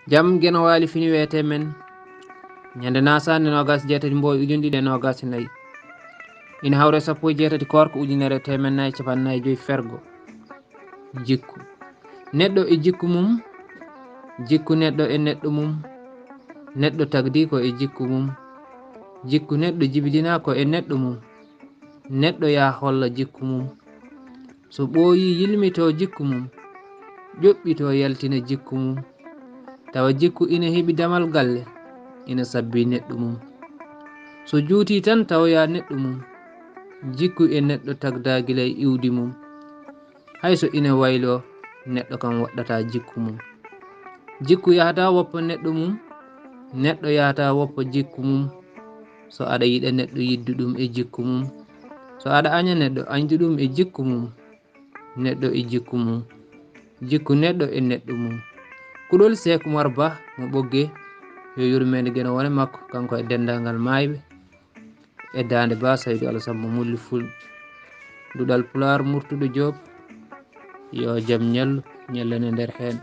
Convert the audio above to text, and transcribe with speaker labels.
Speaker 1: jam geno waali fini wiyete men ñande nasande nogas jeetati mboy ujun ɗiɗi e nogas nayyi ina hawre sappo e jeetati korko ujunere temen nayyi capannayyi joyi fergo jikku neɗɗo e jikku mum jikku neɗɗo e neɗɗo mum neɗɗo tagdi ko e jikku mum jikku neɗɗo jibidina ko e neɗɗo mum neɗɗo ya holla jikku mum so ɓooyi yilmito jikku mum ƴoɓɓito yaltina jikku mum tawa jikku ina heɓi damal galle ina sabbi neɗɗo mum so juuti tan tawya neɗɗo mum jikku e neɗɗo tagda gila e iwdi mum hayso ina waylo neɗɗo kam waɗɗata jikku mum jikku yahata woppa neɗɗo mum neɗɗo yahata woppa jikku mum so aɗa yiɗa neɗɗo yiddu ɗum e jikku mum so aɗa aña neɗɗo añdu ɗum e jikku mum neɗɗo e jikku mum jikku neɗɗo e neɗɗo mum kuɗol Seck Oumar Ba mo ɓogge yo yurmede gueno wone makko kanko e dendagal mayɓe e dande ba Saydou Alassane mo mulli ful duɗal Pulaar Murtuɗo Diop yo jaam ñallu ñallane nder hen